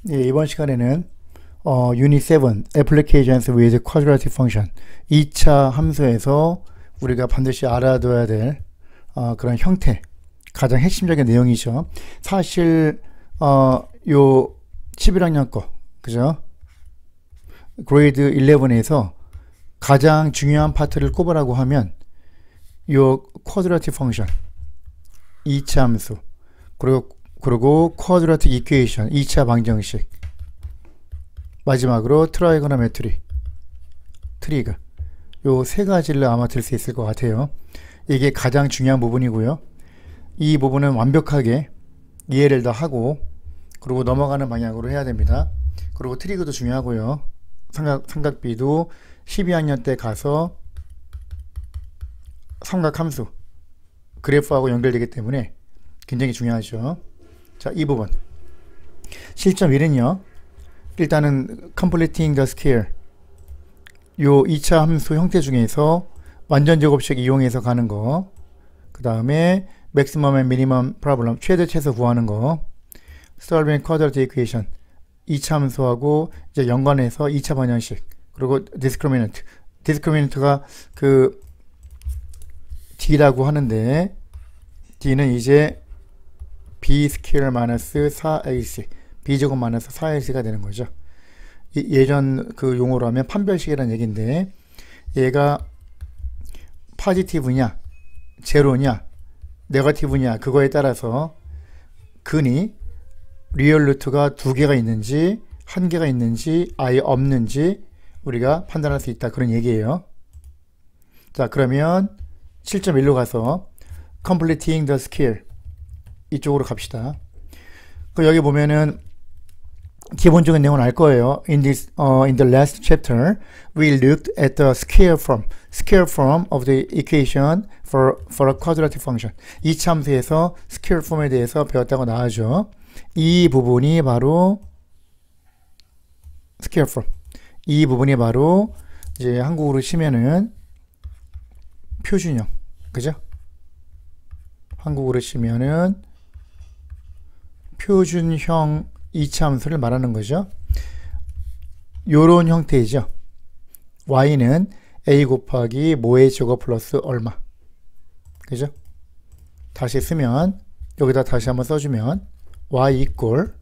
예, 이번 시간에는 Unit 7 Applications with Quadratic Function 2차 함수에서 우리가 반드시 알아둬야 될 그런 형태, 가장 핵심적인 내용이죠. 사실 요 11학년 거, 그죠? 그레이드 11에서 가장 중요한 파트를 꼽으라고 하면 요 Quadratic Function 2차 함수, 그리고 Quadratic Equation 2차 방정식, 마지막으로 트라이고노메트리, 트리그, 요 세 가지를 아마 들 수 있을 것 같아요. 이게 가장 중요한 부분이고요. 이 부분은 완벽하게 이해를 다 하고 그리고 넘어가는 방향으로 해야 됩니다. 그리고 트리그도 중요하고요. 삼각비도 12학년 때 가서 삼각함수 그래프하고 연결되기 때문에 굉장히 중요하죠. 자, 이 부분 실점 1은요, 일단은 completing the square, 요 2차 함수 형태 중에서 완전 제곱식 이용해서 가는 거, 그 다음에 maximum and minimum problem, 최대 최소 구하는 거, solving quadratic equation 2차 함수하고 이제 연관해서 2차 방정식, 그리고 discriminant가 그 D라고 하는데, D는 이제 B 스퀘어 마이너스 4AC, B제곱 마이너스 4AC가 되는 거죠. 예전 그 용어로 하면 판별식이라는 얘기인데, 얘가 포지티브냐, 제로냐, 네거티브냐, 그거에 따라서 근이 리얼 루트가 2개가 있는지 1개가 있는지 아예 없는지 우리가 판단할 수 있다, 그런 얘기예요. 자, 그러면 7.1로 가서 completing the square 이쪽으로 갑시다. 여기 보면은 기본적인 내용은 알 거예요. In the last chapter, we looked at the square form of the equation for a quadratic function. 이 함수에서 square form에 대해서 배웠다고 나오죠. 이 부분이 바로 square form. 이 부분이 바로 이제 한국어로 치면은 표준형, 그죠? 한국어로 치면은 표준형 2차 함수를 말하는 거죠. 요런 형태이죠. y는 a 곱하기 뭐의 제곱 플러스 얼마, 그죠? 다시 쓰면, 여기다 다시 한번 써주면 y equal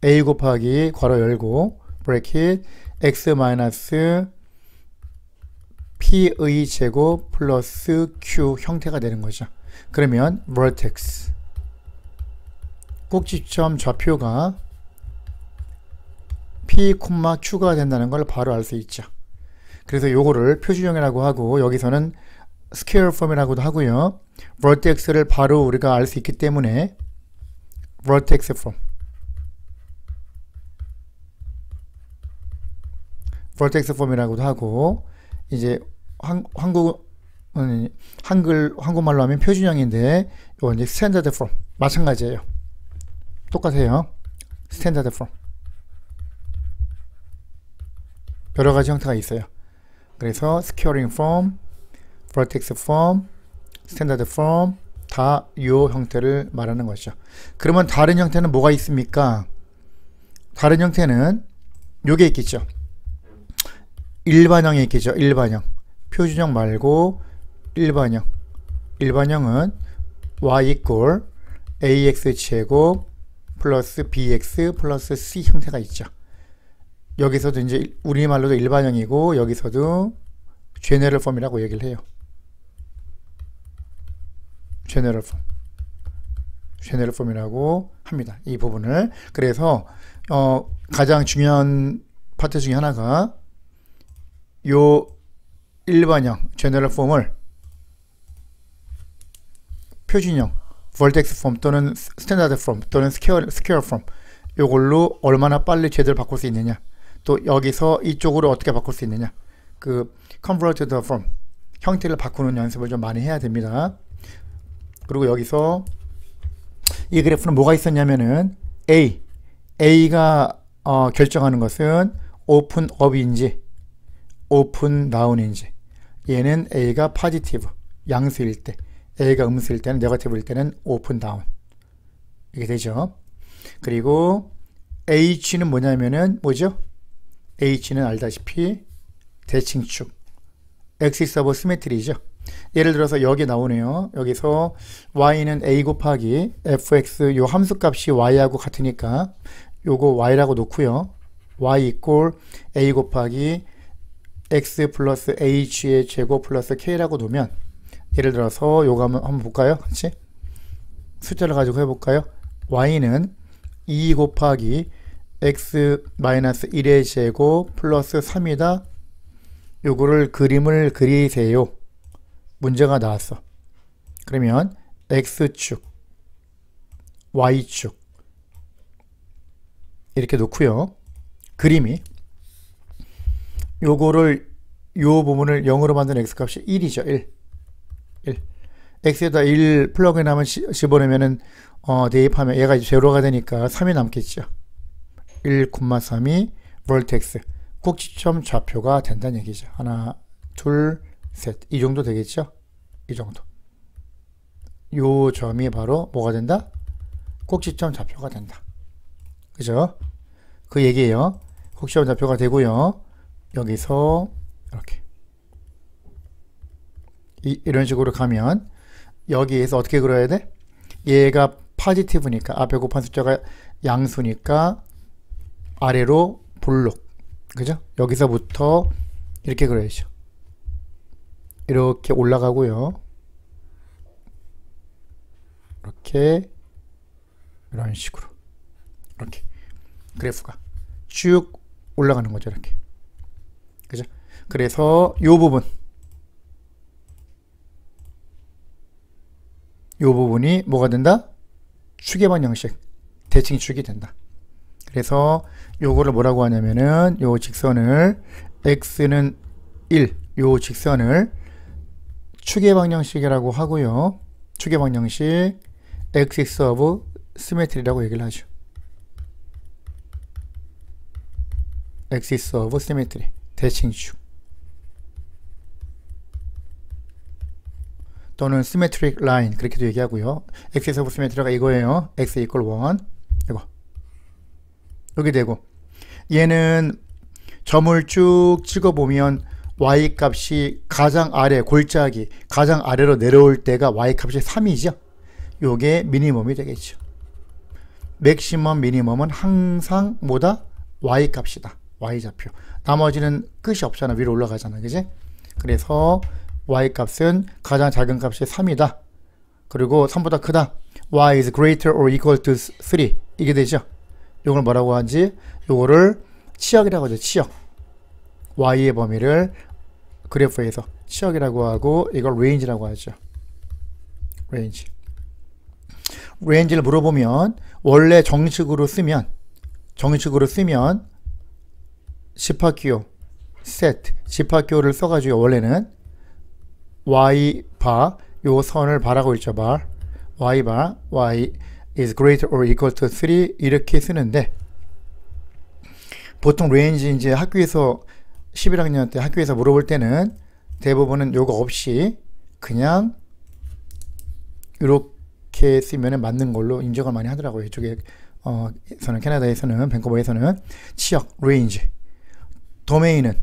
a 곱하기 괄호 열고 브래킷 x 마이너스 p의 제곱 플러스 q 형태가 되는 거죠. 그러면 vertex, 꼭지점 좌표가 p, q가 된다는 걸 바로 알 수 있죠. 그래서 요거를 표준형이라고 하고, 여기서는 square form이라고도 하고요. vertex를 바로 우리가 알 수 있기 때문에 vertex form이라고도 하고, 이제 한국말로 하면 표준형인데, 이건 이제 standard form, 마찬가지예요. 똑같아요. standard form. 여러 가지 형태가 있어요. 그래서 squaring form, vertex form, standard form 다 이 형태를 말하는 것이죠. 그러면 다른 형태는 뭐가 있습니까? 다른 형태는 요게 있겠죠. 일반형이 있겠죠. 일반형. 표준형 말고 일반형. 일반형은 y equal ax 제곱 플러스 bx 플러스 c 형태가 있죠. 여기서도 이제 우리말로도 일반형이고, 여기서도 general form이라고 얘기를 해요. general form이라고 합니다, 이 부분을. 그래서 가장 중요한 파트 중에 하나가 요 일반형 general form을 표준형 vertex form 또는 standard form 또는 square form, 요걸로 얼마나 빨리 제대로 바꿀 수 있느냐, 또 여기서 이쪽으로 어떻게 바꿀 수 있느냐, 그 convert the form, 형태를 바꾸는 연습을 좀 많이 해야 됩니다. 그리고 여기서 이 그래프는 뭐가 있었냐면은 A가 결정하는 것은 open up인지 open down인지, 얘는 A가 positive 양수일 때, A가 음수일 때는 네거티브일 때는 open down, 이게 되죠. 그리고 H는 뭐냐면은 뭐죠? H는 알다시피 대칭축, 엑시스 오브 시메트리죠. 예를 들어서 여기 나오네요. 여기서 y는 a 곱하기 fx, 요 함수값이 y하고 같으니까 요거 y라고 놓고요. y 이꼴 a 곱하기 x 플러스 h의 제곱 플러스 k라고 놓으면, 예를 들어서 요거 한번 볼까요? 같이 숫자를 가지고 해볼까요? y는 2 곱하기 x 마이너스 1의 제곱 플러스 3이다. 요거를 그림을 그리세요. 문제가 나왔어. 그러면 x축, y축 이렇게 놓고요. 그림이 요거를 요 부분을 0으로 만든 x값이 1이죠. 1. x에다 1 플러그인하면 집어넣으면은 대입하면 얘가 이제 제로가 되니까 3이 남겠죠. 1,3이 vertex 꼭지점 좌표가 된다는 얘기죠. 하나, 둘, 셋. 이 정도 되겠죠? 이 정도. 요 점이 바로 뭐가 된다? 꼭지점 좌표가 된다. 그죠? 그 얘기예요. 꼭지점 좌표가 되고요. 여기서 이렇게 이런 식으로 가면 여기에서 어떻게 그려야 돼? 얘가 포지티브니까, 앞에 곱한 숫자가 양수니까 아래로 볼록. 그죠? 여기서부터 이렇게 그려야죠. 이렇게 올라가고요. 이렇게 이런 식으로 이렇게 그래프가 쭉 올라가는 거죠. 이렇게. 그죠? 그래서 요 부분이 뭐가 된다? 추계방 형식, 대칭축이 된다. 그래서 요거를 뭐라고 하냐면은 요 직선을 x는 1, 요 직선을 추계방정식이라고 하고요. 추계방정식 axis of symmetry라고 얘기를 하죠. axis of symmetry, 대칭축 또는 symmetric line 그렇게도 얘기하고요. axis of symmetry가 이거예요. x equal 1 이거 여기 되고, 얘는 점을 쭉 찍어보면 y 값이 가장 아래, 골짜기 가장 아래로 내려올 때가 y 값이 3이죠. 요게 미니멈이 되겠죠. 맥시멈 미니멈은 항상 뭐다? y 값이다. y 좌표. 나머지는 끝이 없잖아. 위로 올라가잖아. 그지? 그래서 y 값은 가장 작은 값이 3이다. 그리고 3보다 크다. y is greater or equal to 3. 이게 되죠. 요걸 뭐라고 하지? 요거를 치역이라고 하죠. 치역. y의 범위를 그래프에서 치역이라고 하고, 이걸 range라고 하죠. range를 물어보면 원래 정식으로 쓰면 집합기호 set, 집합기호를 써가지고 원래는 y바, 요 선을 바라고 있죠. y바, y is greater or equal to 3 이렇게 쓰는데, 보통 range 이제 학교에서 11학년 때 학교에서 물어볼 때는 대부분은 요거 없이 그냥 이렇게 쓰면 맞는 걸로 인정을 많이 하더라고요. 이쪽에 캐나다에서는, 밴쿠버에서는 치역, range. 도메인은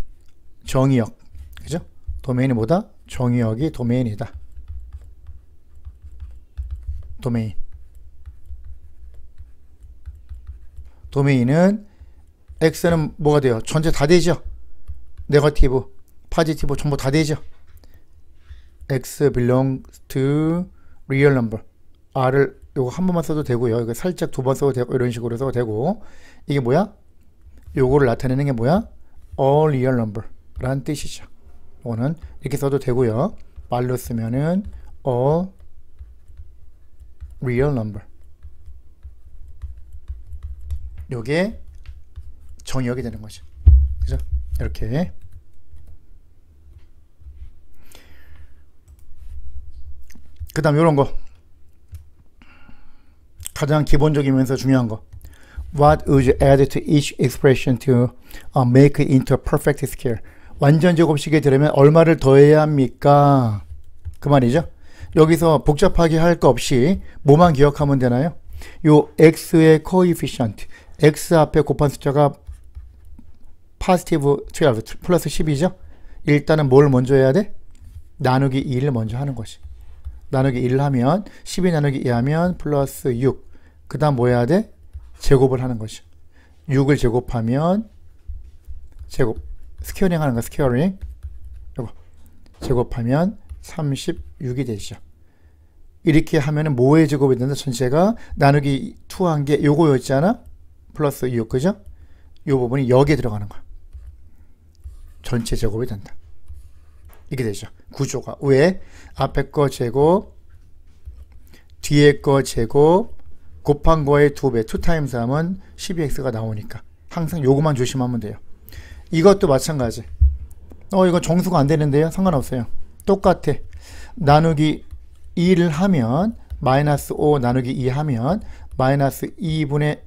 정의역. 그죠? 도메인이 뭐다? 정의역이 도메인이다. 도메인은 x는 뭐가 돼요? 전체 다 되죠? 네거티브, 포지티브 전부 다 되죠? x belongs to real number. r을 요거 한 번만 써도 되고요. 이거 살짝 두 번 써도 되고, 이런 식으로 써도 되고. 이게 뭐야? 요거를 나타내는 게 뭐야? all real number 라는 뜻이죠. 이거는 이렇게 써도 되고요. 말로 쓰면은 all real number. 요게 정의역이 되는 거죠. 그죠? 이렇게. 그 다음 요런 거. 가장 기본적이면서 중요한 거. What would you add to each expression to make it into a perfect square? 완전 제곱식에 들으면 얼마를 더해야 합니까? 그 말이죠. 여기서 복잡하게 할 거 없이 뭐만 기억하면 되나요? 요 x의 coefficient, x 앞에 곱한 숫자가 positive 12 플러스 10이죠. 일단은 뭘 먼저 해야 돼? 나누기 2를 먼저 하는 것이. 나누기 1을 하면 12 나누기 2 하면 플러스 6. 그 다음 뭐 해야 돼? 제곱을 하는 것이. 6을 제곱하면 제곱, 스퀘어링 하는 거, 스퀘어링. 요거 제곱하면 36이 되죠. 이렇게 하면은 뭐의 제곱이 된다? 전체가 나누기 2 한 게 요거였잖아. 플러스 6, 그죠? 요 부분이 여기에 들어가는 거야. 전체 제곱이 된다. 이게 되죠. 구조가. 왜? 앞에 거 제곱, 뒤에 거 제곱, 곱한 거의 2배, 2 타임스 하면 12x가 나오니까. 항상 요거만 조심하면 돼요. 이것도 마찬가지. 이거 정수가 안 되는데요? 상관없어요. 똑같아. 나누기 2를 하면, 마이너스 5 나누기 2 하면, 마이너스 2분의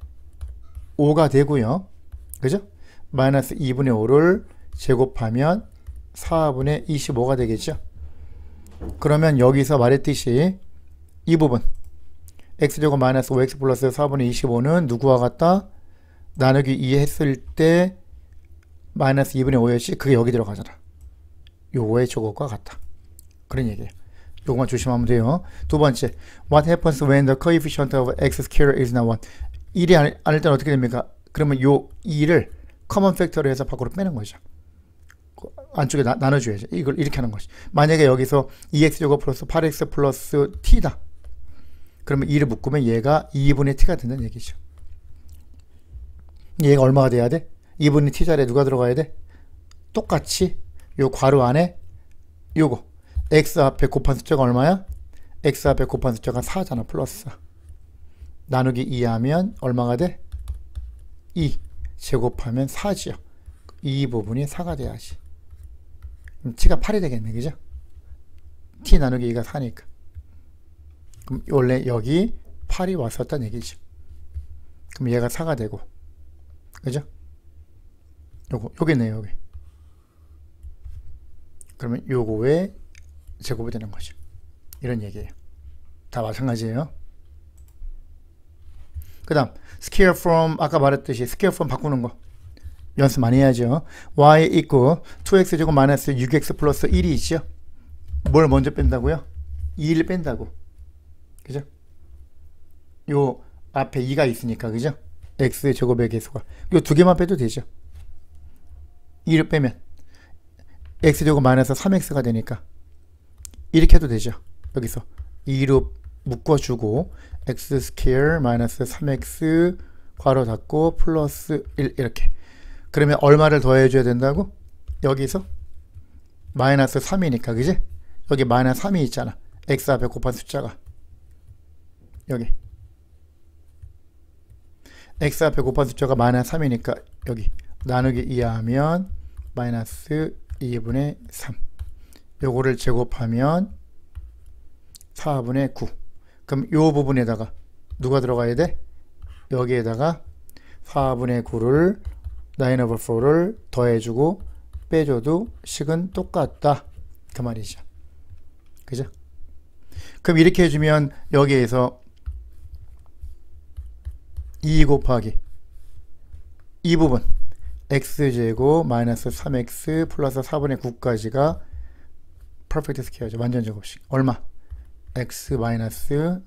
5가 되고요. 그죠? 마이너스 2분의 5를 제곱하면 4분의 25가 되겠죠. 그러면 여기서 말했듯이 이 부분 x제곱 마이너스 5x 플러스 4분의 25는 누구와 같다? 나누기 2 했을 때 마이너스 2분의 5였지. 그게 여기 들어가잖아. 요거의 저것과 같다. 그런 얘기예요. 요거만 조심하면 돼요. 두 번째, what happens when the coefficient of x square is now 1? 1이 아닐 때는 어떻게 됩니까? 그러면 요 2를 커먼 팩터로 해서 밖으로 빼는 거죠. 안쪽에 나눠줘야죠. 이걸 이렇게 하는 것이. 만약에 여기서 2x제곱 플러스 8x 플러스 t다. 그러면 2를 묶으면 얘가 2분의 t가 된다는 얘기죠. 얘가 얼마가 돼야 돼? 2분의 t 자리에 누가 들어가야 돼? 똑같이 요 괄호 안에 요거 x 앞에 곱한 숫자가 얼마야? x 앞에 곱한 숫자가 4잖아. 플러스 4. 나누기 2 하면 얼마가 돼? 2 제곱하면 4지요. 이 부분이 4가 돼야지. 그럼 t가 8이 되겠네. 그죠? t 나누기 2가 4니까. 그럼 원래 여기 8이 왔었다는 얘기죠. 그럼 얘가 4가 되고. 그죠? 요거네요, 여기. 그러면 요거의 제곱이 되는 거죠. 이런 얘기예요. 다 마찬가지예요. 그 다음, scale from, 아까 말했듯이 scale from 바꾸는 거. 연습 많이 해야죠. y equal 2x제곱 마이너스 6x 플러스 1이 있죠. 뭘 먼저 뺀다고요? 2를 뺀다고. 그죠? 요 앞에 2가 있으니까, 그죠? x제곱의 개수가. 요 두 개만 빼도 되죠. 2를 빼면 x제곱 마이너스 3x가 되니까 이렇게 해도 되죠. 여기서 2로 묶어주고 x 스퀘어 마이너스 3x 괄호 닫고 플러스 1 이렇게. 그러면 얼마를 더해줘야 된다고? 여기서 마이너스 3이니까, 그지? 여기 마이너스 3이 있잖아. x 앞에 곱한 숫자가 여기 x 앞에 곱한 숫자가 마이너스 3이니까 여기 나누기 2 하면 마이너스 2분의 3. 요거를 제곱하면 4분의 9. 그럼 요 부분에다가 누가 들어가야 돼? 여기에다가 4분의 9를 9 over 4를 더해주고 빼줘도 식은 똑같다. 그 말이죠. 그죠? 그럼 이렇게 해주면 여기에서 2 곱하기 이 부분 x제곱 마이너스 3x 플러스 4분의 9까지가 퍼펙트 스퀘어죠. 완전 제곱식. 얼마? x 마이너스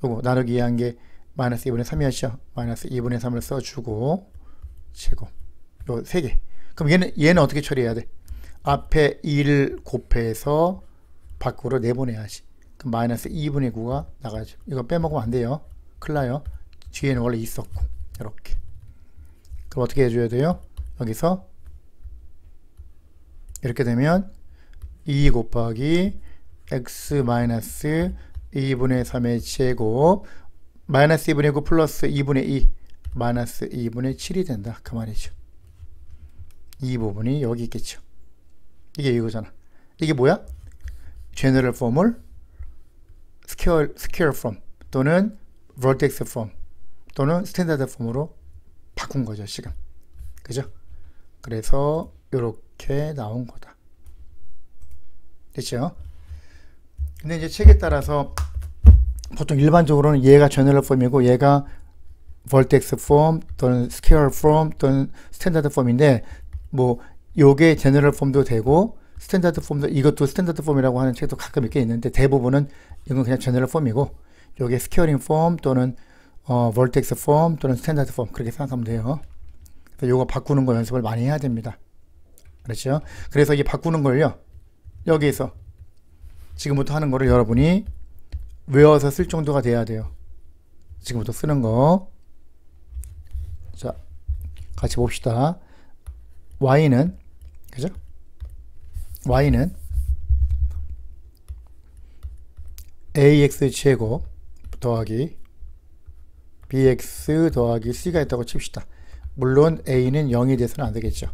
요거 나누기 2한 게 마이너스 2분의 3이었죠. 마이너스 2분의 3을 써주고 제곱. 요 3개. 그럼 얘는 어떻게 처리해야 돼? 앞에 2를 곱해서 밖으로 내보내야지. 그럼 마이너스 2분의 9가 나가죠. 이거 빼먹으면 안 돼요. 큰일 나요. 뒤에는 원래 있었고. 이렇게. 그럼 어떻게 해줘야 돼요? 여기서 이렇게 되면 2 곱하기 x 마이너스 2분의 3의 제곱 마이너스 2분의 9 플러스 2분의 2 마이너스 2분의 7이 된다. 그 말이죠. 이 부분이 여기 있겠죠. 이게 이거잖아. 이게 뭐야? 제너럴 폼을 스퀘어 폼 또는 버텍스 폼 또는 스탠다드 폼으로 바꾼 거죠. 지금. 그죠? 그래서 이렇게 나온 거다. 됐죠? 근데 이제 책에 따라서 보통 일반적으로는 얘가 제너럴 폼이고 얘가 vertex 폼 또는 scalar 폼 또는 스탠다드 폼인데 뭐 요게 제너럴 폼도 되고 스탠다드 폼도 이것도 스탠다드 폼이라고 하는 책도 가끔 있게 있는데 대부분은 이건 그냥 제너럴 폼이고 요게 스케어링 폼 또는 vertex 폼 또는 스탠다드 폼 그렇게 생각하면 돼요. 그래서 요거 바꾸는 거 연습을 많이 해야 됩니다. 그렇죠? 그래서 이 바꾸는 걸요 여기에서 지금부터 하는 거를 여러분이 외워서 쓸 정도가 돼야 돼요. 지금부터 쓰는 거. 자, 같이 봅시다. y는 그죠? y는 ax 제곱 더하기 bx 더하기 c가 있다고 칩시다. 물론 a는 0이 돼서는 안 되겠죠.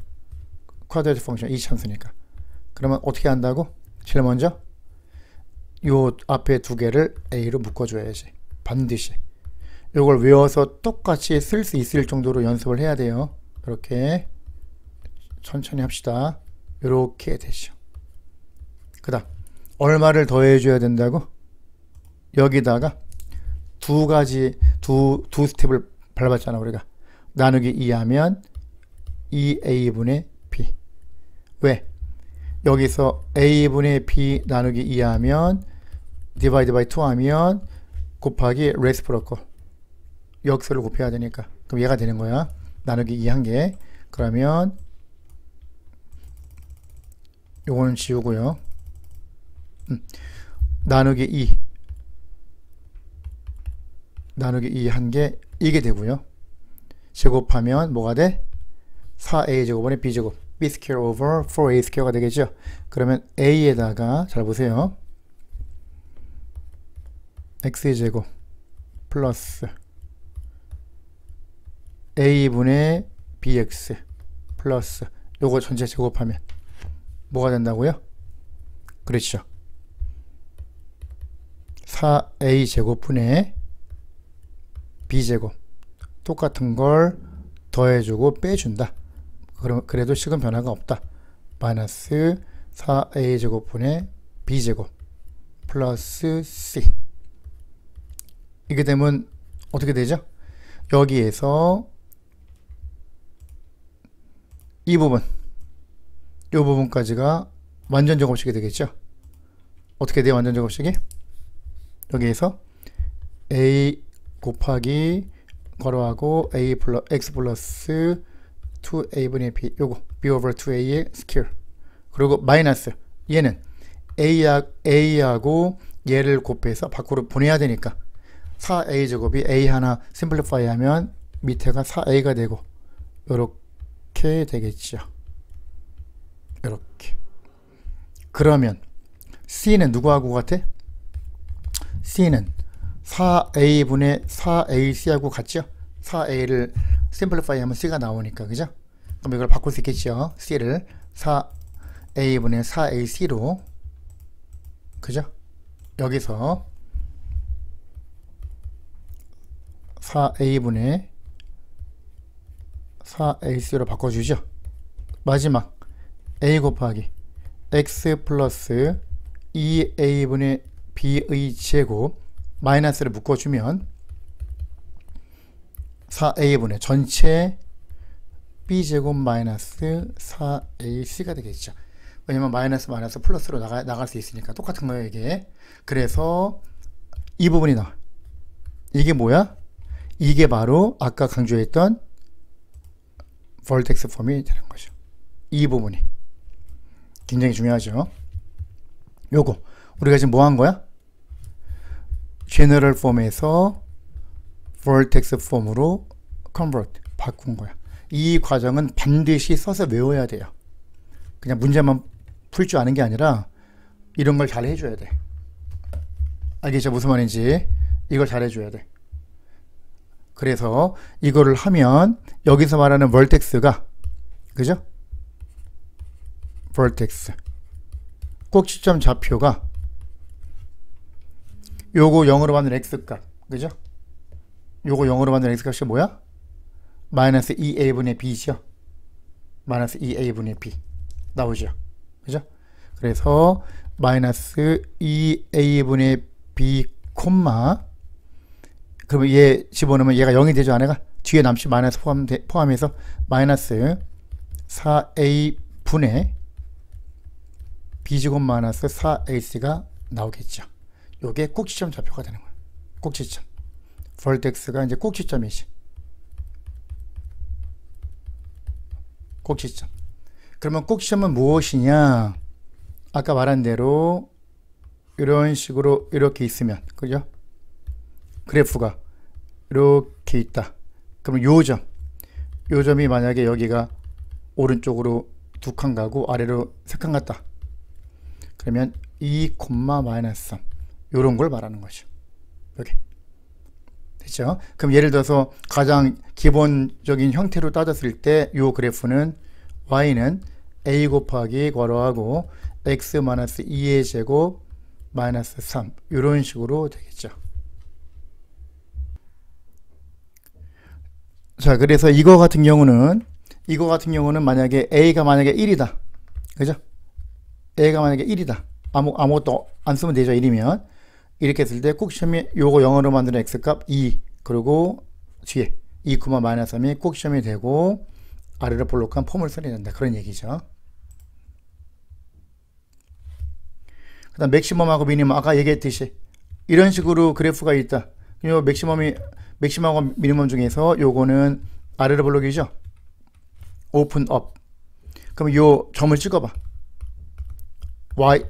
쿼드라틱 펑션 이차함수니까. 그러면 어떻게 한다고? 제일 먼저 요 앞에 두 개를 a로 묶어줘야지. 반드시. 요걸 외워서 똑같이 쓸 수 있을 정도로 연습을 해야 돼요. 이렇게 천천히 합시다. 이렇게 되죠. 그 다음 얼마를 더해줘야 된다고? 여기다가 두 스텝을 밟았잖아 우리가. 나누기 2 하면 2a분의 b. 왜? 여기서 a분의 b 나누기 2 하면 divide by 2 하면 곱하기 레시프로컬 역수를 곱해야 되니까 그럼 얘가 되는 거야. 나누기 2 한 개. 그러면 요거는 지우고요. 나누기 2 한 개 이게 되고요. 제곱하면 뭐가 돼? 4a 제곱분의 b 제곱 b square over 4a square가 되겠죠. 그러면 a에다가 잘 보세요. x 제곱 플러스 a분의 bx 플러스 요거 전체 제곱하면 뭐가 된다고요? 그렇죠. 4a 제곱분의 b제곱 똑같은 걸 더해주고 빼준다. 그래도 식은 변화가 없다. 마이너스 4a 제곱분의 b제곱 플러스 c. 이게 되면 어떻게 되죠? 여기에서 이 부분까지가 완전 제곱식이 되겠죠. 어떻게 돼요? 완전 제곱식이? 여기에서 a 곱하기 괄호하고 x 플러스 2a분의 b 요거 b over 2a의 스퀘어 그리고 마이너스 얘는 a하고 얘를 곱해서 밖으로 보내야 되니까 4a 제곱이 a 하나 심플리파이 하면 밑에가 4a가 되고 요렇게 되겠죠. 요렇게. 그러면 c는 누구하고 같아? c는 4a분의 4ac하고 같죠? 4a를 심플리파이 하면 c가 나오니까 그죠? 그럼 이걸 바꿀 수 있겠죠? c를 4a분의 4ac로 그죠? 여기서 4a분의 4ac로 바꿔주죠. 마지막 a 곱하기 x 플러스 2a분의 b의 제곱 마이너스를 묶어주면 4a분의 전체 b제곱 마이너스 4ac가 되겠죠. 왜냐면 마이너스 플러스로 나갈 수 있으니까 똑같은 거예요 이게. 그래서 이 부분이 나와. 이게 뭐야? 이게 바로 아까 강조했던 vertex 폼이 되는 거죠. 이 부분이 굉장히 중요하죠. 요거 우리가 지금 뭐 한 거야? general 폼에서 vertex 폼으로 convert 바꾼 거야. 이 과정은 반드시 써서 외워야 돼요. 그냥 문제만 풀 줄 아는 게 아니라 이런 걸 잘 해줘야 돼. 알겠죠? 무슨 말인지. 이걸 잘 해줘야 돼. 그래서 이거를 하면 여기서 말하는 vertex가 그죠? vertex 꼭지점 좌표가 요거 0으로 만든 x값 그죠? 요거 0으로 만든 x값이 뭐야? 마이너스 2a분의 b죠. 마이너스 2a분의 b 나오죠. 그죠? 그래서 마이너스 2a분의 b 콤마 그러면 얘 집어넣으면 얘가 0이 되죠. 안에가 뒤에 남시 마이너스 포함해서 마이너스 4a 분의 b제곱 마이너스 4ac가 나오겠죠. 요게 꼭지점 좌표가 되는 거예요. 꼭지점. 볼텍스가 이제 꼭지점이지. 꼭지점. 그러면 꼭지점은 무엇이냐? 아까 말한 대로 이런 식으로 이렇게 있으면, 그죠? 그래프가 이렇게 있다. 그럼 요점이 만약에 여기가 오른쪽으로 두 칸 가고 아래로 세 칸 갔다. 그러면 2, 마이너스 3 요런 걸 말하는 거죠. 여기. 됐죠? 그럼 예를 들어서 가장 기본적인 형태로 따졌을 때 요 그래프는 y는 a 곱하기 괄호하고 x 마이너스 2의 제곱 마이너스 3 이런 식으로 되겠죠. 자, 그래서 이거 같은 경우는 만약에 a가 만약에 1이다. 그죠? a가 만약에 1이다. 아무것도 안 쓰면 되죠. 1이면. 이렇게 했을 때 꼭지점이 요거 0으로 만드는 x값 2 그리고 뒤에 2, 마이너스 3이 꼭지점이 되고 아래로 볼록한 폼을 써야 된다. 그런 얘기죠. 그 다음 맥시멈하고 미니멈 아까 얘기했듯이 이런 식으로 그래프가 있다. 요 맥시멈하고 미니멈 중에서 요거는 아래로 볼록이죠. 오픈 업. 그럼 요 점을 찍어봐.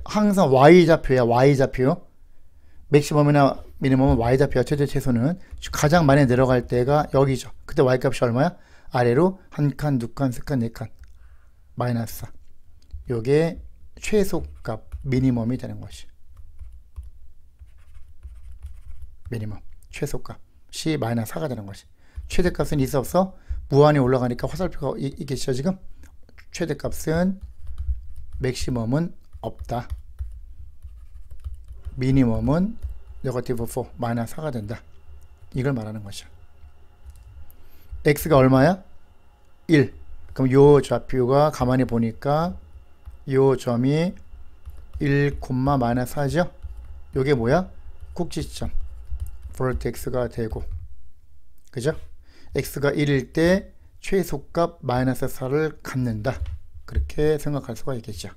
항상 y좌표야. y좌표. 맥시멈이나 미니멈은 y좌표야. 최소는 가장 많이 내려갈 때가 여기죠. 그때 y값이 얼마야? 아래로 한 칸, 두 칸, 세 칸, 네 칸 마이너스 4. 요게 최소값 미니멈이 되는 것이. 미니멈 최소값이 마이너스 4가 되는 것이. 최대값은 있어 없어? 무한히 올라가니까 화살표가 있겠죠. 지금 최대값은 맥시멈은 없다. 미니멈은 네거티브 4 마이너스 4가 된다. 이걸 말하는 거죠. x가 얼마야? 1. 그럼 요 좌표가 가만히 보니까 요 점이 1, 마이너스 4죠? 요게 뭐야? 꼭지점. 볼텍스가 되고. 그죠? x가 1일 때 최소값 마이너스 4를 갖는다. 그렇게 생각할 수가 있겠죠.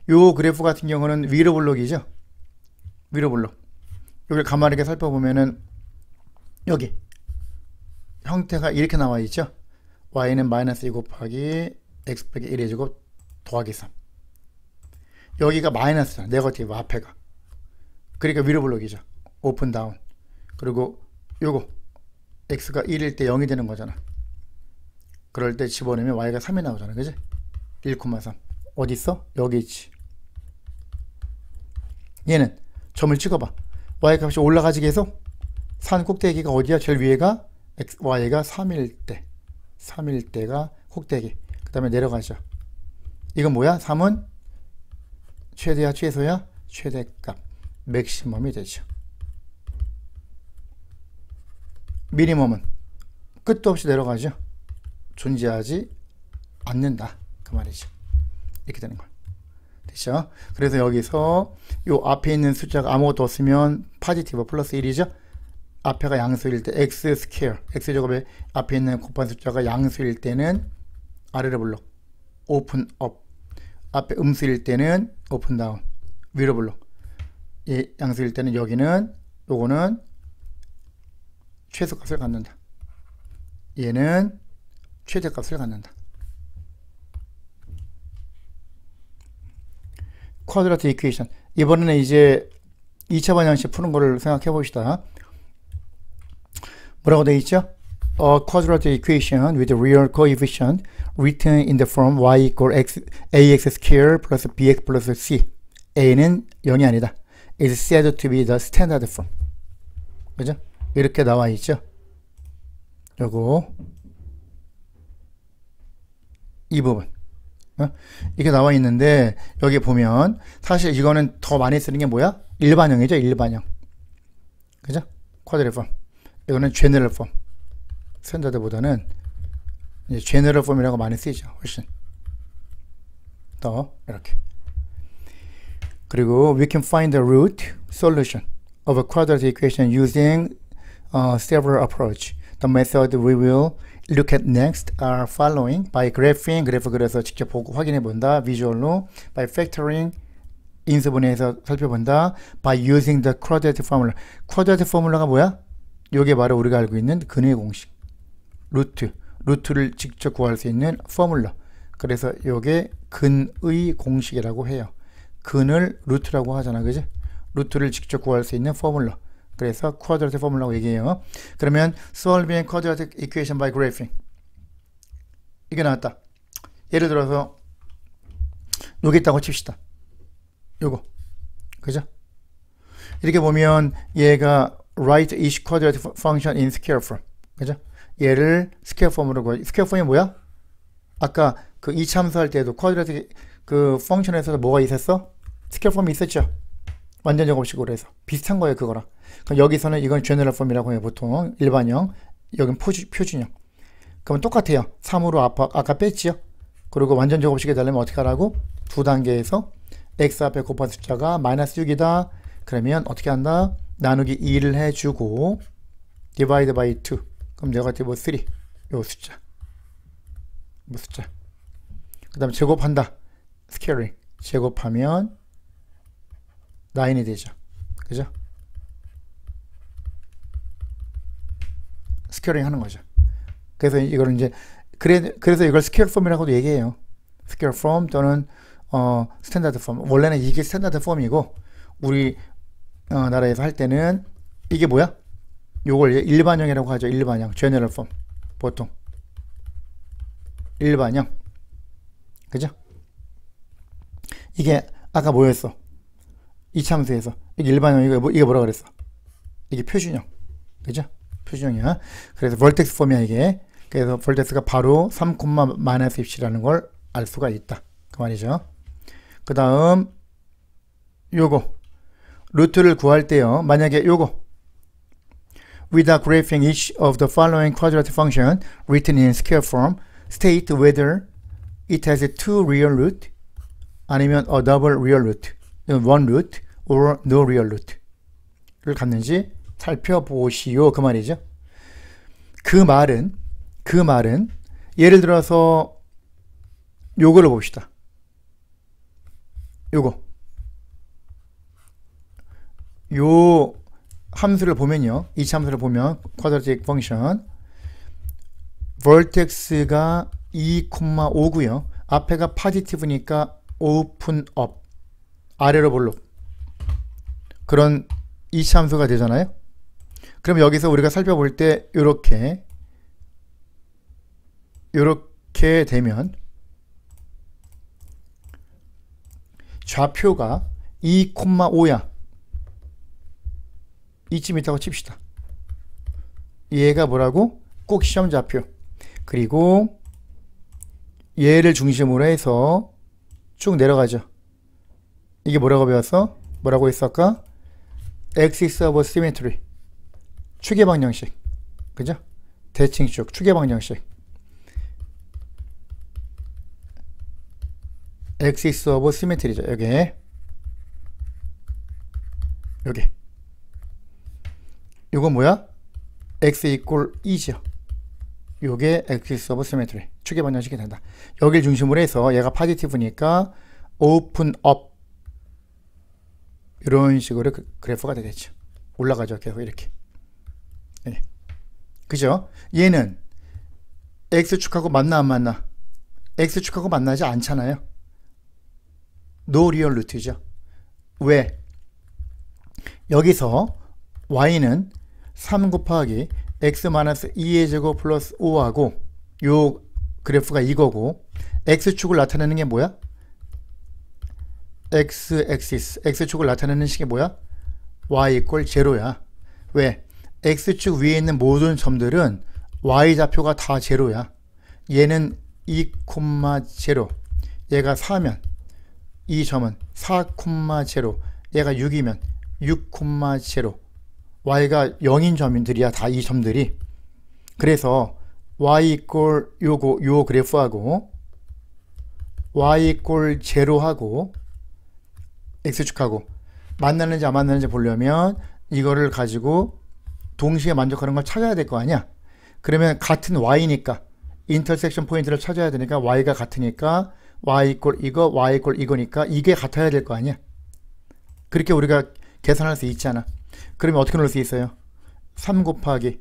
요 그래프 같은 경우는 위로 블록이죠. 위로 블록. 여기를 가만히 이렇게 살펴보면은 여기 형태가 이렇게 나와 있죠. y는 마이너스 2 곱하기 x 빼기 1의 제곱 더하기 3. 여기가 마이너스잖아. 네거티브 앞에가. 그러니까 위로 블록이죠. 오픈 다운. 그리고 요거 x가 1일 때 0이 되는 거잖아. 그럴 때 집어넣으면 y가 3이 나오잖아. 그지? 1,3. 어디 있어? 여기 있지. 얘는 점을 찍어봐. y 값이 올라가지 계속. 산 꼭대기가 어디야? 제일 위에가 y가 3일 때. 3일 때가 꼭대기. 그 다음에 내려가죠. 이건 뭐야? 3은 최대야 최소야? 최대값. 맥시멈이 되죠. 미니멈은 끝도 없이 내려가죠. 존재하지 않는다. 그 말이죠. 이렇게 되는 거야. 됐죠? 그래서 여기서 요 앞에 있는 숫자가 아무것도 없으면 포지티브 플러스 1이죠. 앞에가 양수일 때 x 스퀘어, x제곱에 앞에 있는 곱한 숫자가 양수일 때는 아래로 블록 오픈 업, 앞에 음수일 때는 오픈 다운, 위로 블록. 양수일 때는 여기는 요거는 최소값을 갖는다. 얘는 최대값을 갖는다. 쿼드라트 이퀘이션. 이번에는 이제 2차 방정식 푸는 거를 생각해 봅시다. 뭐라고 되어 있죠? A quadratic equation with a real coefficient written in the form y equal ax square plus bx plus c. a는 0이 아니다. is said to be the standard form. 그죠? 이렇게 나와 있죠? 요거 이 부분 이렇게 나와 있는데 여기 보면 사실 이거는 더 많이 쓰는 게 뭐야? 일반형이죠. 일반형. 그죠? 쿼드레 폼. 이거는 제너럴 폼. 스탠다드보다는 제너럴 폼이라고 많이 쓰이죠. 훨씬 더 이렇게. 그리고 we can find the root solution of a quadratic equation using several approach. The method we will look at next are following. By graphing, 그래프 그려서 직접 보고 확인해 본다. 비주얼로. By factoring, 인수분해해서 살펴본다. By using the quadratic formula. quadratic formula가 뭐야? 요게 바로 우리가 알고 있는 근의 공식. 루트를 직접 구할 수 있는 포뮬러. 그래서 요게 근의 공식이라고 해요. 근을 루트라고 하잖아, 그지? 루트를 직접 구할 수 있는 포뮬러. 그래서 quadratic formula라고 얘기해요. 그러면 solving quadratic equation by graphing. 이게 나왔다. 예를 들어서 요게 있다고 칩시다. 요거. 그죠? 이렇게 보면 얘가 write each quadratic function in square form. 그죠? 얘를 스퀘어 폼으로 구해. 스퀘어 폼이 뭐야? 아까 그 이참수 할 때도 quadratic 그 펑션에서 뭐가 있었어? 스퀘어 폼이 있었죠? 완전 제곱식으로 해서. 비슷한 거예요, 그거랑. 그럼 여기서는 이건 제너럴 폼이라고 해요, 보통. 일반형. 여긴 표준형. 그러면 똑같아요. 3으로 아까 뺐지요? 그리고 완전 제곱식 해달라면 어떻게 하라고? 두 단계에서 x 앞에 곱한 숫자가 마이너스 6이다. 그러면 어떻게 한다? 나누기 2를 해주고 divide by 2. 그럼 네거티브 3. 요 숫자. 뭐 숫자. 그 다음에 제곱한다. 스케어링. 제곱하면 9이 되죠. 그죠? 스케어링 하는 거죠. 그래서 이걸 이제 그래서 이걸 스퀘어 폼이라고도 얘기해요. 스퀘어 폼 또는 스탠다드 폼. 원래는 이게 스탠다드 폼이고 우리 나라에서 할 때는 이게 뭐야? 요걸 일반형이라고 하죠. 일반형. 제너럴 폼. 보통 일반형. 그죠? 이게 아까 뭐였어? 이참수에서 이게 일반형. 이게 뭐라 그랬어? 이게 표준형. 그죠? 표준형이야. 그래서 벌텍스 폼이야 이게. 그래서 벌텍스가 바로 3,-입시라는 걸 알 수가 있다. 그 말이죠. 그 다음 요거 루트를 구할 때요. 만약에 요거 without graphing each of the following quadratic function written in square form, state whether it has two real root 아니면 a double real root, one root or no real root를 갖는지 살펴보시오. 그 말이죠. 그 말은 예를 들어서 요거를 봅시다. 요거 요 함수를 보면요. 이 함수를 보면 quadratic function vertex가 2,5고요. 앞에가 positive니까 open up 아래로 볼록 그런 이치 함수가 되잖아요. 그럼 여기서 우리가 살펴볼 때 요렇게 되면 좌표가 2,5야. 이쯤 있다고 칩시다. 얘가 뭐라고? 꼭 시험 좌표. 그리고 얘를 중심으로 해서 쭉 내려가죠. 이게 뭐라고 배웠어? 뭐라고 했었까? axis of symmetry. 축의 방정식. 그죠? 대칭축, 축의 방정식. axis of symmetry죠. 여기. 이건 뭐야? x 이꼴 2죠. 요게 axis of symmetry. 축의 방정식이 된다. 여기를 중심으로 해서 얘가 positive니까 open up. 이런 식으로 그래프가 되겠죠. 올라가죠. 계속 이렇게. 네. 그죠? 얘는 x축하고 만나 안 만나? x축하고 만나지 않잖아요. no real root죠. 왜? 여기서 y는 3 곱하기 x-2의 제곱 플러스 5하고 요 그래프가 이거고 x축을 나타내는 게 뭐야? x-axis, x축을 나타내는 식이 뭐야? y 이꼴 제로야. 왜? x축 위에 있는 모든 점들은 y좌표가 다 제로야. 얘는 2,0, 얘가 4면 이 점은 4,0, 얘가 6이면 6,0, y가 0인 점들이야. 다 이 점들이. 그래서 y 이꼴 요 그래프하고 y 이꼴 제로하고 x축하고 만나는지 안 만나는지 보려면 이거를 가지고 동시에 만족하는 걸 찾아야 될 거 아니야. 그러면 같은 y니까 인터섹션 포인트를 찾아야 되니까 y가 같으니까 y 이꼴 이거, y 이꼴 이거니까 이게 같아야 될 거 아니야. 그렇게 우리가 계산할 수 있잖아. 그러면 어떻게 넣을 수 있어요? 3 곱하기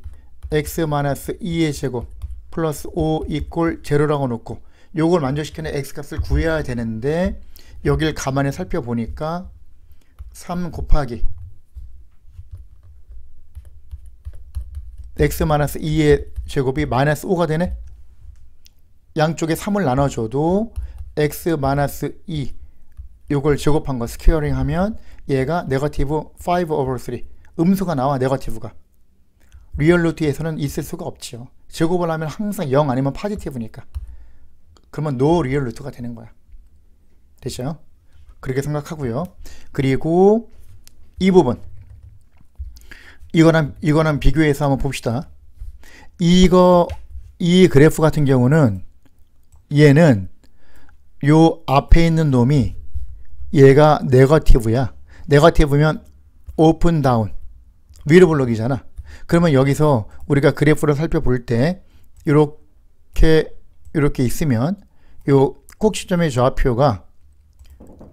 x-2의 제곱 플러스 5 이꼴 제로라고 놓고 요걸 만족시키는 x값을 구해야 되는데 여길 가만히 살펴보니까 3 곱하기 x-2의 제곱이 마이너스 5가 되네. 양쪽에 3을 나눠줘도 x-2 요걸 제곱한 거 스퀘어링 하면 얘가 네거티브 5 over 3 음수가 나와. 네거티브가 리얼 루트에서는 있을 수가 없지요. 제곱을 하면 항상 0 아니면 포지티브니까. 그러면 노 리얼 루트가 되는 거야. 됐죠? 그렇게 생각하고요. 그리고 이 부분 이거랑 비교해서 한번 봅시다. 이 그래프 같은 경우는 얘는 요 앞에 있는 놈이 얘가 네거티브야. 네거티브면 오픈 다운 위로 블록이잖아. 그러면 여기서 우리가 그래프를 살펴볼 때 이렇게 있으면 요 꼭지점의 좌표가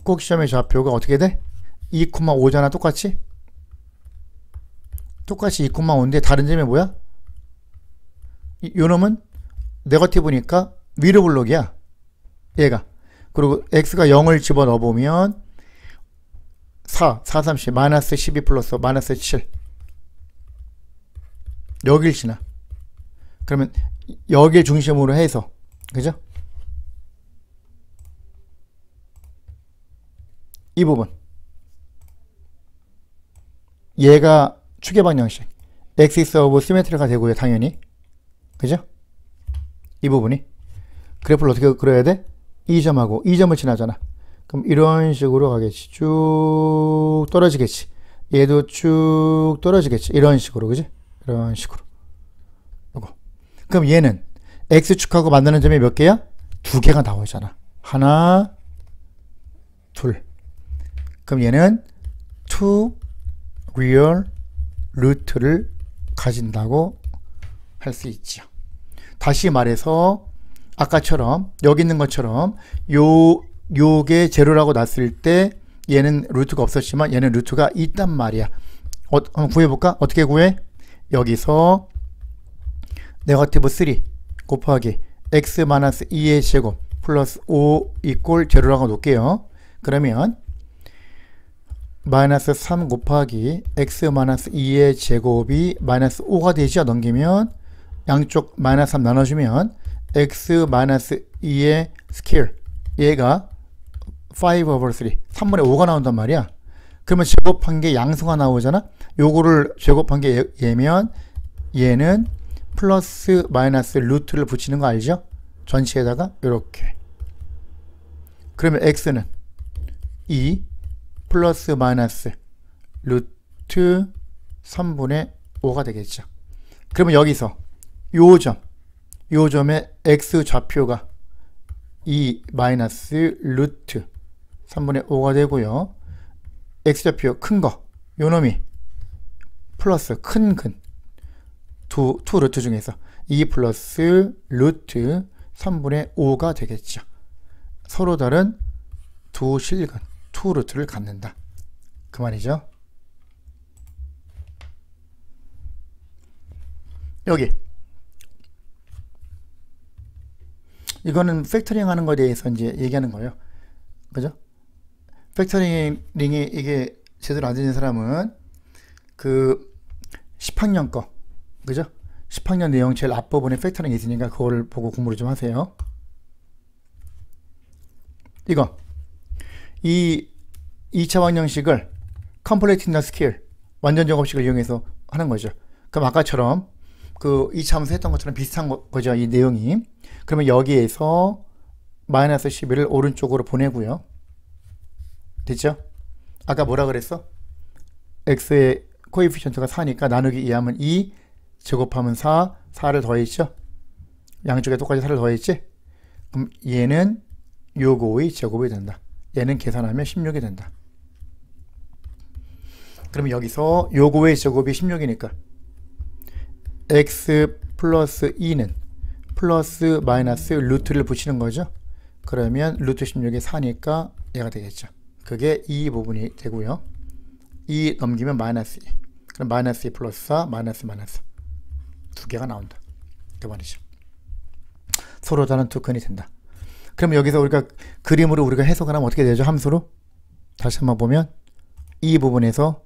어떻게 돼? 2,5잖아. 똑같이 2,5인데 다른 점이 뭐야? 요 놈은 네거티브니까 위로 블록이야. 얘가. 그리고 x가 0을 집어넣어 보면 4, 3, 마이너스 12 플러스 마이너스 7 여길 지나. 그러면 여길 중심으로 해서 그죠? 이 부분 얘가 추계 방정식 엑시스 오브 시메트리가 되고요. 당연히 그죠? 이 부분이 그래프를 어떻게 그려야 돼? 이 점하고 이 점을 지나잖아. 그럼 이런 식으로 가겠지. 쭉 떨어지겠지. 얘도 쭉 떨어지겠지. 이런 식으로 그지? 이런 식으로 요거. 그럼 얘는 x축하고 만나는 점이 몇 개야? 2개가 나오잖아. 하나 둘. 그럼 얘는 2 real 루트를 가진다고 할 수 있죠. 다시 말해서 아까처럼 여기 있는 것처럼 요게 제로라고 놨을 때 얘는 루트가 없었지만 얘는 루트가 있단 말이야. 한번 구해볼까? 어떻게 구해? 여기서 네거티브 3 곱하기 x-2의 제곱 플러스 5 이꼴 제로라고 놓을게요. 그러면 마이너스 3 곱하기 x-2의 제곱이 마이너스 5가 되죠. 넘기면 양쪽 마이너스 3 나눠주면 x-2의 스퀘어 얘가 5 over 3 3분의 5가 나온단 말이야. 그러면 제곱한 게 양수가 나오잖아. 요거를 제곱한 게 얘면 얘는 플러스 마이너스 루트를 붙이는 거 알죠? 전체에다가 이렇게. 그러면 x는 2 플러스 마이너스 루트 3분의 5가 되겠죠. 그러면 여기서 요 점의 x 좌표가 2 마이너스 루트 3분의 5가 되고요. x 좌표 큰 거 요놈이 플러스 큰 두 루트 중에서 2 플러스 루트 3분의 5가 되겠죠. 서로 다른 두 실근 투 루트를 갖는다. 그 말이죠. 여기 이거는 팩터링 하는 거에 대해서 이제 얘기하는 거예요. 그죠? 팩터링이 이게 제대로 안 되는 사람은 그 10학년 거 그죠? 10학년 내용 제일 앞부분에 팩터링이 있으니까 그거를 보고 공부를 좀 하세요. 이거 이 2차 방정식을 complete in the scale 완전 제곱식을 이용해서 하는 거죠. 그럼 아까처럼 그 2차 함수 했던 것처럼 비슷한 거죠. 이 내용이. 그러면 여기에서 마이너스 11을 오른쪽으로 보내고요. 됐죠? 아까 뭐라 그랬어? x의 코에피션트가 4니까 나누기 2하면 2 제곱하면 4를 더했죠? 양쪽에 똑같이 4를 더했지? 그럼 얘는 요거의 제곱이 된다. 얘는 계산하면 16이 된다. 그러면 여기서 요거의 제곱이 16이니까 x 플러스 2는 플러스 마이너스 루트를 붙이는 거죠. 그러면 루트 16이 4니까 얘가 되겠죠. 그게 이 부분이 되고요. 2 넘기면 마이너스 2. 그럼 마이너스 2 플러스 4 마이너스 마이너스 두 개가 나온다. 그 말이죠. 서로 다른 두 근이 된다. 그럼 여기서 우리가 그림으로 우리가 해석을 하면 어떻게 되죠? 함수로 다시 한번 보면 이 부분에서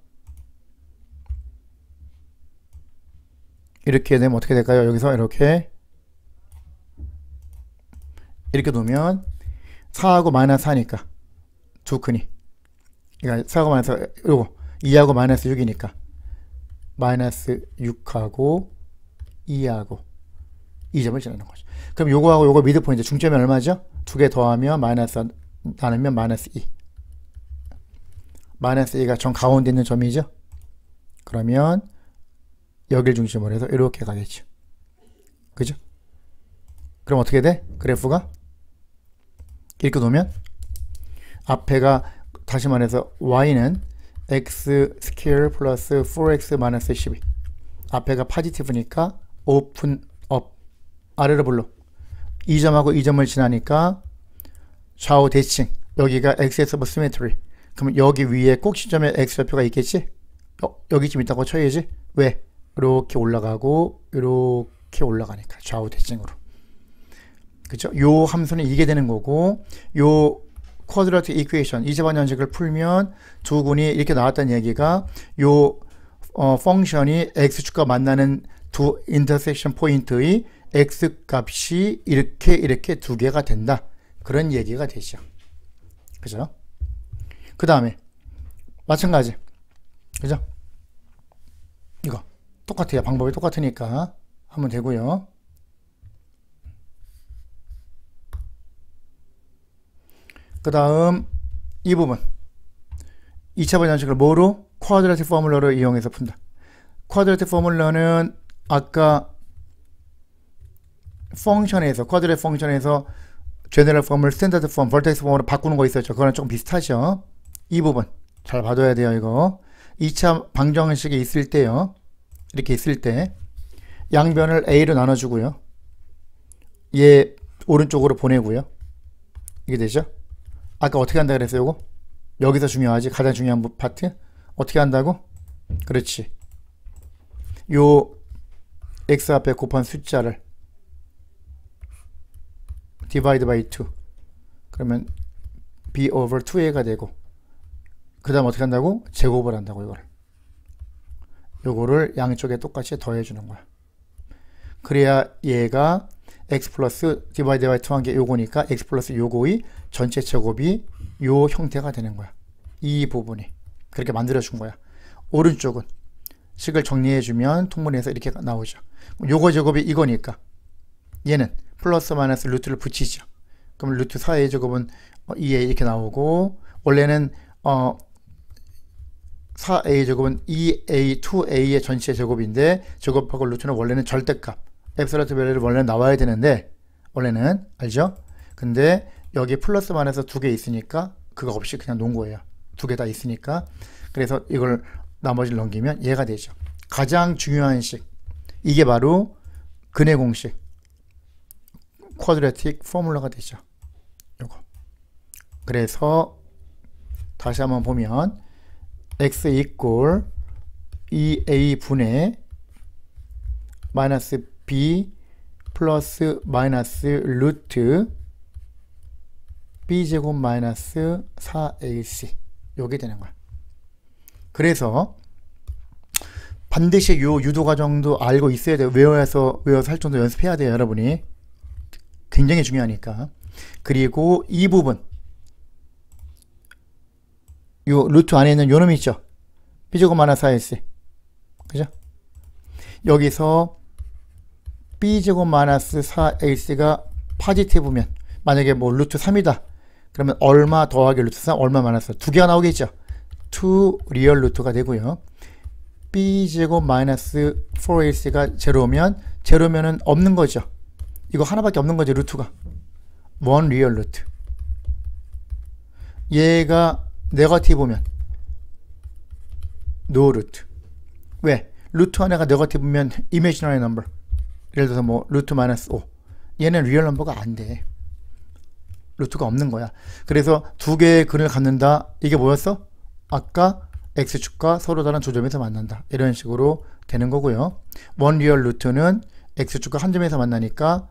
이렇게 되면 어떻게 될까요? 여기서 이렇게 놓으면 4하고 마이너스 4니까 두 근이, 그러니까 4하고 마이너스 요거 2하고 마이너스 6이니까 마이너스 6하고 2하고 2점을 지나는 거죠. 그럼 요거하고 요거 미드포인트 중점이 얼마죠? 두 개 더하면 마이너스 나누면 마이너스 2. 마이너스 2가 정 가운데 있는 점이죠. 그러면 여길 중심으로 해서 이렇게 가겠죠. 그죠? 그럼 어떻게 돼? 그래프가 이렇게 놓으면 앞에가 다시 말해서 y는 x 스퀘어 플러스 4x 마이너스 12. 앞에가 포지티브니까 오픈 업, 아래로 불러 2점하고 2점을 지나니까 좌우 대칭, 여기가 x에서 뭐 시메트리. 그러면 여기 위에 꼭 시점에 x좌표가 있겠지? 여기쯤 있다고 쳐야지. 왜? 이렇게 올라가고 이렇게 올라가니까 좌우 대칭으로. 그죠? 요 함수는 이게 되는 거고, 요 쿼드라틱 이퀘이션 이제반 연식을 풀면 두 군이 이렇게 나왔다는 얘기가 요 펑션이 x축과 만나는 두 인터섹션 포인트의 x 값이 이렇게 두 개가 된다. 그런 얘기가 되죠. 그죠? 그 다음에 마찬가지. 그죠? 이거 똑같아요. 방법이 똑같으니까 하면 되고요. 그 다음 이 부분 2차번 연식을 뭐로? 쿼드라틱 포뮬러를 이용해서 푼다. 쿼드라틱 포뮬러는 아까 펑션에서 쿼드라틱 펑션에서 제너럴 폼을 스탠다드 폼, 벌텍스 폼으로 바꾸는 거 있었죠. 그거랑 조금 비슷하죠. 이 부분 잘 봐둬야 돼요. 이거 2차 방정식이 있을 때요. 이렇게 있을 때 양변을 A로 나눠주고요. 얘 오른쪽으로 보내고요. 이게 되죠. 아까 어떻게 한다 그랬어요? 요거 여기서 중요하지. 가장 중요한 파트 어떻게 한다고? 그렇지. 요 x 앞에 곱한 숫자를 divide by 2 그러면 b over 2a가 되고, 그 다음 어떻게 한다고? 제곱을 한다고. 요거를 양쪽에 똑같이 더해 주는 거야. 그래야 얘가 x 플러스 디바이드 바이 2 한 게 요거니까 x 플러스 요거의 전체 제곱이 요 형태가 되는 거야. 이 부분이 그렇게 만들어 준 거야. 오른쪽은 식을 정리해 주면 통분해서 이렇게 나오죠. 요거 제곱이 이거니까 얘는 플러스 마이너스 루트를 붙이죠. 그럼 루트 4a 제곱은 2a 이렇게 나오고, 원래는 4a 제곱은 2a, 2a의 전체 제곱인데 제곱하고 루트는 원래는 절대값 앱솔루트 밸류를 원래는 나와야 되는데, 원래는 알죠? 근데 여기 플러스 마이너스 두 개 있으니까 그거 없이 그냥 놓은 거예요. 두 개 다 있으니까. 그래서 이걸 나머지를 넘기면 얘가 되죠. 가장 중요한 식, 이게 바로 근의 공식 쿼드라틱 포뮬러가 되죠. 요거. 그래서 다시 한번 보면 x 이꼴 2a 분의 마이너스 b 플러스 마이너스 루트 b제곱 마이너스 4ac 요게 되는 거야. 그래서 반드시 요 유도 과정도 알고 있어야 돼요. 외워서 할 정도 연습해야 돼요. 여러분이. 굉장히 중요하니까. 그리고 이 부분 요 루트 안에 있는 요 놈이 있죠. b제곱 마이너스 4ac. 그죠? 여기서 b제곱 마이너스 4ac가 포지티브면, 만약에 뭐 루트 3이다 그러면 얼마 더하기 루트 3 얼마 마이너스 두 개가 나오겠죠. 2 리얼 루트가 되고요. b제곱 마이너스 4ac가 제로면은 없는 거죠. 이거 하나밖에 없는 거죠. 루트가 1 리얼 루트. 얘가 네거티브면 노 루트. 왜? 루트 하나가 네거티브면 imaginary number. 예를 들어서 뭐 루트 마이너스 5. 얘는 리얼 넘버가 안 돼. 루트가 없는 거야. 그래서 두 개의 근을 갖는다. 이게 뭐였어? 아까 x축과 서로 다른 두 점에서 만난다. 이런 식으로 되는 거고요. 원 리얼 루트는 x축과 한 점에서 만나니까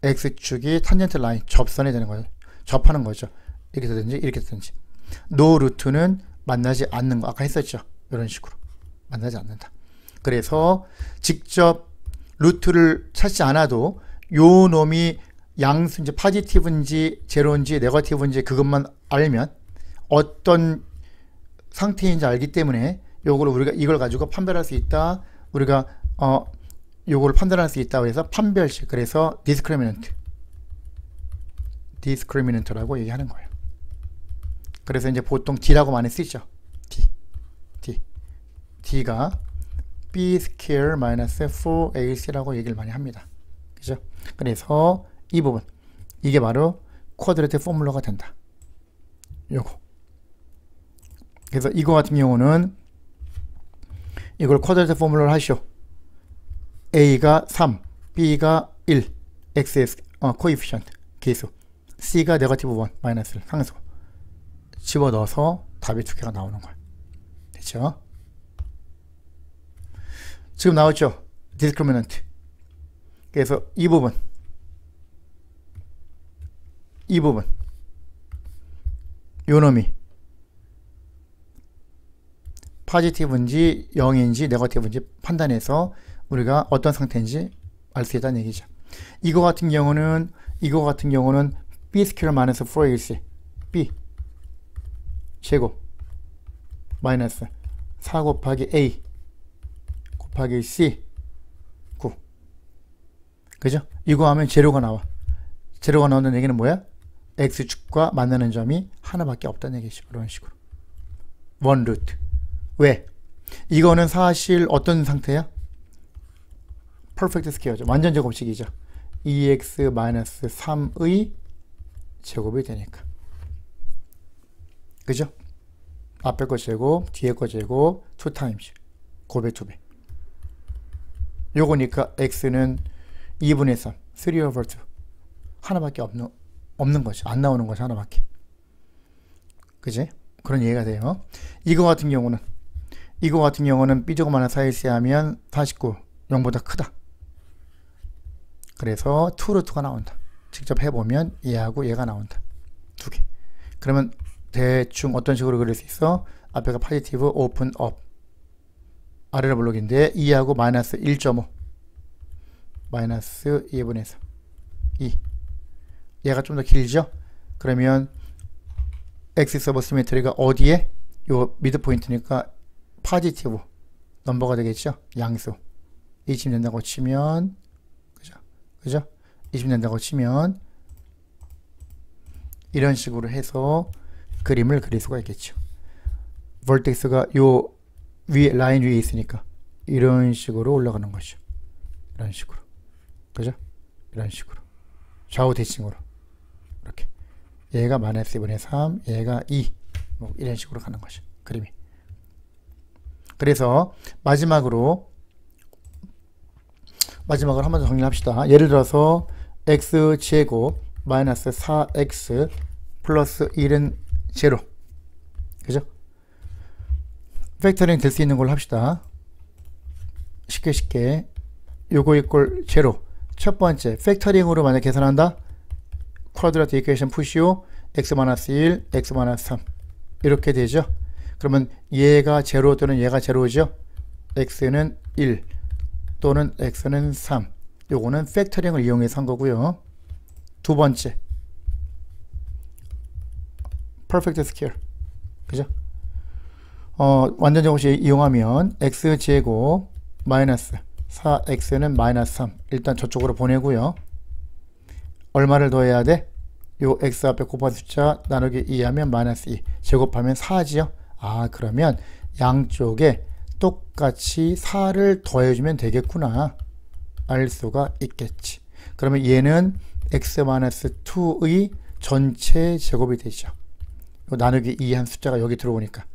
x축이 탄젠트 라인, 접선이 되는 거예요. 접하는 거죠. 이렇게 되든지 이렇게 되든지. 노 루트는 만나지 않는 거. 아까 했었죠. 이런 식으로. 만나지 않는다. 그래서 직접 루트를 찾지 않아도 요 놈이 양수인지 파지티브인지 제로인지 네거티브인지 그것만 알면 어떤 상태인지 알기 때문에 요거를 우리가 이걸 가지고 판별할 수 있다. 우리가 요거를 판단할 수 있다고 해서 판별식. 그래서 discriminant라고 얘기하는 거예요. 그래서 이제 보통 D라고 많이 쓰죠. D가 B square minus 4AC라고 얘기를 많이 합니다. 그죠? 그래서 이 부분, 이게 바로 쿼드레틱 포뮬러가 된다. 요거. 그래서 이거 같은 경우는 이걸 쿼드레틱 포뮬러를 하시오. A가 3, B가 1, X의 코이피션트, 계수, C가 네거티브 1, 마이너스 1, 상수. 집어넣어서 답이 두 개가 나오는 거야. 됐죠? 지금 나왔죠? discriminant. 그래서 이 부분 요 놈이 파지티브인지 0인지 네거티브인지 판단해서 우리가 어떤 상태인지 알 수 있다는 얘기죠. 이거 같은 경우는 B 스퀘어 마이너스 4AC B 제곱 마이너스 4 곱하기 A 곱하기 C 9. 그죠? 이거 하면 제로가 나와. 제로가 나오는 얘기는 뭐야? X축과 만나는 점이 하나밖에 없다는 얘기죠. 이런 식으로. 원 루트. 왜? 이거는 사실 어떤 상태야? 퍼펙트 스퀘어죠. 완전 제곱식이죠. 2x-3의 제곱이 되니까. 그죠? 앞에 거 제곱, 뒤에 거 제곱, 2x. 곱의 2배. 요거니까 x는 2분의 3, 3 over 2. 하나밖에 없는 거죠. 안 나오는 거죠. 하나밖에. 그지? 그런 이해가 돼요. 이거 같은 경우는 B제곱 마이너스 4AC 하면 49, 0보다 크다. 그래서 2루트가 나온다. 직접 해보면 얘하고 얘가 나온다. 두 개. 그러면 대충 어떤 식으로 그릴 수 있어? 앞에가 파지티브, 오픈, 업. 아래로 블록인데 2하고 마이너스 1.5 마이너스 2분의 3 2. 얘가 좀 더 길죠? 그러면 X 서버 시메트리가 어디에? 요 미드 포인트니까 파지티브 넘버가 되겠죠? 양수. 이쯤 된다고 치면 그죠? 이쯤 된다고 치면 이런 식으로 해서 그림을 그릴 수가 있겠죠. 볼텍스가 요 위에 라인 위에 있으니까 이런 식으로 올라가는 거죠. 이런 식으로. 그죠? 이런 식으로. 좌우 대칭으로. 이렇게. 얘가 마이너스 2분의 3, 얘가 2. 뭐 이런 식으로 가는 거죠. 그림이. 그래서 마지막으로 한 번 더 정리를 합시다. 예를 들어서 x제곱 마이너스 4x 플러스 1은 0. 그죠? 팩터링 될 수 있는 걸로 합시다. 쉽게 요거 이꼴 0. 첫 번째 팩터링으로 만약 계산한다. 쿼드라틱 이퀘이션 푸시오 x-1, x-3 이렇게 되죠. 그러면 얘가 0 또는 얘가 0죠. x는 1 또는 x는 3. 요거는 팩터링을 이용해서 한 거고요. 두 번째 퍼펙트 스퀘어. 그죠? 완전 제곱식 이용하면 x제곱 마이너스 4x는 마이너스 3. 일단 저쪽으로 보내고요. 얼마를 더해야 돼? 요 x 앞에 곱한 숫자 나누기 2 하면 마이너스 2. 제곱하면 4지요? 아, 그러면 양쪽에 똑같이 4를 더해주면 되겠구나. 알 수가 있겠지. 그러면 얘는 x-2의 전체 제곱이 되죠. 나누기 2 한 숫자가 여기 들어오니까.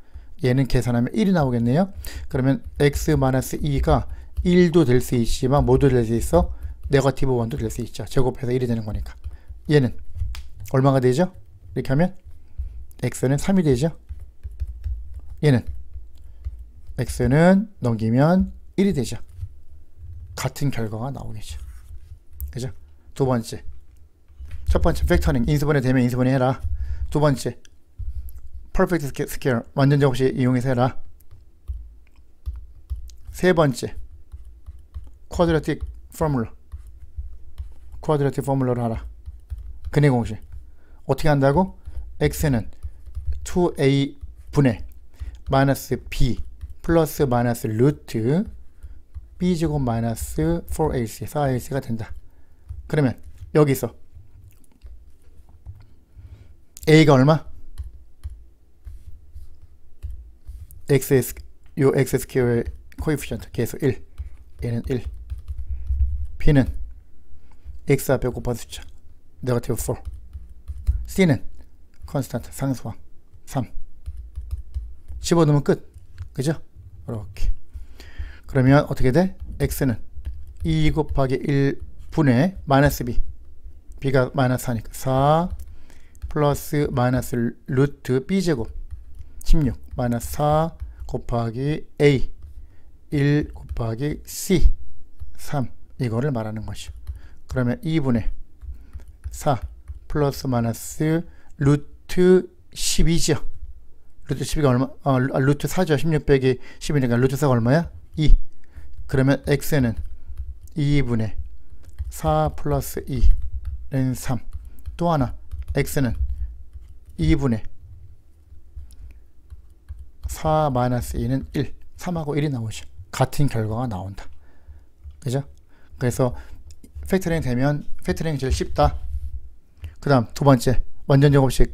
얘는 계산하면 1이 나오겠네요. 그러면 x-2가 1도 될 수 있지만 뭐도 될 수 있어? 네거티브 1도 될 수 있죠. 제곱해서 1이 되는 거니까. 얘는 얼마가 되죠? 이렇게 하면 x는 3이 되죠. 얘는 x는 넘기면 1이 되죠. 같은 결과가 나오겠죠. 그죠? 두 번째, 첫 번째 팩터링, 인수분해 되면 인수분해 해라. 두 번째 퍼펙트 스퀘어, 완전 제곱식 이용해서 해라. 세 번째 쿼드라틱 포뮬러, 쿼드라틱 포뮬러를 하라. 근해 공식 어떻게 한다고? x는 2a 분의 마이너스 b 플러스 마이너스 루트 b제곱 마이너스 4ac 4ac가 된다. 그러면 여기서 a가 얼마? 요 x 스퀘어의 코에피션트 계수 1, 얘는 1. b는 x 앞에 곱한 숫자 네거티브 4. c는 컨스탄트 상수항 3. 집어넣으면 끝. 그죠? 이렇게. 그러면 어떻게 돼? x는 2 곱하기 1분의 마이너스 b, b가 마이너스 4니까 4 플러스 마이너스 루트 b제곱 16 마이너스 4 곱하기 a 1 곱하기 c 3, 이거를 말하는 것이죠. 그러면 2분의 4 플러스 마이너스 루트 12죠. 루트 12가 얼마? 루트 4죠. 16 빼기 10이니까 루트 4가 얼마야? 2. 그러면 x는 2분의 4 플러스 2는 3. 또 하나 x는 2분의 4 마이너스 2는 1. 3하고 1이 나오죠. 같은 결과가 나온다. 그죠? 그래서 팩터링 되면 팩터링이 제일 쉽다. 그 다음 두 번째 완전 제곱식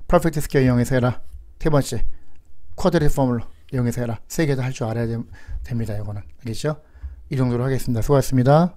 퍼펙트 스퀘어 이용해서 해라. 세 번째 쿼드라틱 포뮬러 이용해서 해라. 세 개 다 할 줄 알아야 됩니다. 이거는 알겠죠? 이 정도로 하겠습니다. 수고하셨습니다.